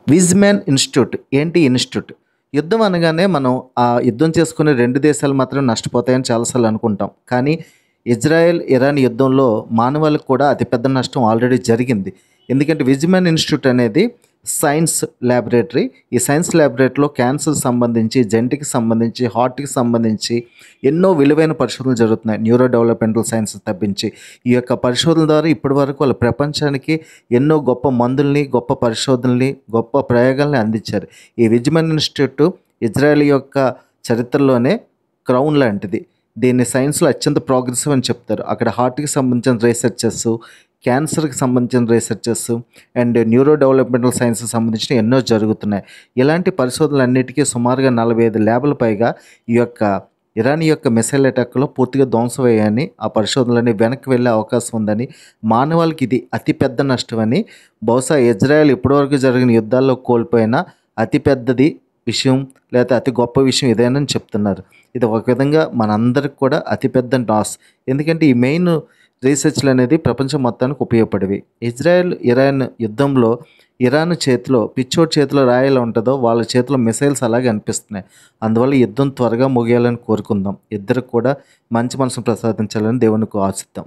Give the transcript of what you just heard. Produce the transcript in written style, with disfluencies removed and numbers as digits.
విజ్‌మ్యాన్ institute. ఏంటి institute? యుద్ధం అనగానే మనం ఆ యుద్ధం చేసుకునే 2 దేశాలు మాత్రమే నష్టపోతాయని చాలా సార్లు అనుకుంటాం. కానీ ఇజ్రాయెల్, ఇరాన్ యుద్ధంలో మానవాళికి కూడా అతిపెద్ద నష్టం ఆల్రెడీ జరిగింది. ఎందుకంటే విజ్‌మ్యాన్ ఇన్‌స్టిట్యూట్ అనేది సైన్స్ ల్యాబొరేటరీ. ఈ సైన్స్ ల్యాబొరేటరీలో క్యాన్సర్‌కి సంబంధించి, జెనెటిక్‌కి సంబంధించి, హార్ట్‌కి సంబంధించి ఎన్నో విలువైన పరిశోధనలు జరుగుతున్నాయి. న్యూరో డెవలప్‌మెంటల్ సైన్సెస్ తప్పించి. ఈ యొక్క పరిశోధనల ద్వారా ఇప్పటివరకు వాళ్ళు ప్రపంచానికి ఎన్నో గొప్ప మందుల్ని, గొప్ప పరిశోధనల్ని, గొప్ప ప్రయోగాల్ని అందించారు. ఈ విజ్‌మ్యాన్ ఇన్‌స్టిట్యూట్ ఇజ్రాయెల్ యొక్క చరిత్రలోనే క్రౌన్ లాంటిది. దీన్ని సైన్స్‌లో అత్యంత ప్రోగ్రెసివ్ అని చెప్తారు. అక్కడ హార్ట్‌కి సంబంధించిన రీసెర్చెస్, క్యాన్సర్‌కి సంబంధించిన రీసెర్చెస్ అండ్ న్యూరో డెవలప్‌మెంటల్ సైన్స్‌కి సంబంధించిన ఎన్నో జరుగుతున్నాయి. ఇలాంటి పరిశోధనలన్నిటికీ సుమారుగా 45 ల్యాబ్‌ల పైగా ఈ యొక్క ఇరాన్ యొక్క మిసైల్ అటాక్‌లో పూర్తిగా ధ్వంసమయ్యాయని, ఆ పరిశోధనలన్నీ వెనక్కి వెళ్ళే అవకాశం ఉందని, మానవాళికి ఇది అతిపెద్ద నష్టమని, బహుశా ఇజ్రాయెల్ ఇప్పటివరకు జరిగిన యుద్ధాల్లో కోల్పోయిన అతిపెద్దది విషయం లేకపోతే అతి గొప్ప విషయం ఇదేనని చెప్తున్నారు. ఇది ఒక విధంగా మనందరికి కూడా అతిపెద్ద లాస్. ఎందుకంటే ఈ మెయిన్ రీసెర్చ్‌లు అనేది ప్రపంచం మొత్తానికి ఉపయోగపడేవి. ఇజ్రాయెల్, ఇరాన్ యుద్ధంలో ఇరాన్ చేతిలో పిచ్చోడి చేతిలో రాయి ఎలా ఉంటదో వాళ్ళ చేతిలో మిసైల్స్ అలాగే అనిపిస్తున్నాయి. అందువల్ల యుద్ధం త్వరగా ముగియాలని కోరుకుందాం. ఇద్దరికి కూడా మంచి మనసును ప్రసాదించాలని దేవునికి ఆశిద్దాం.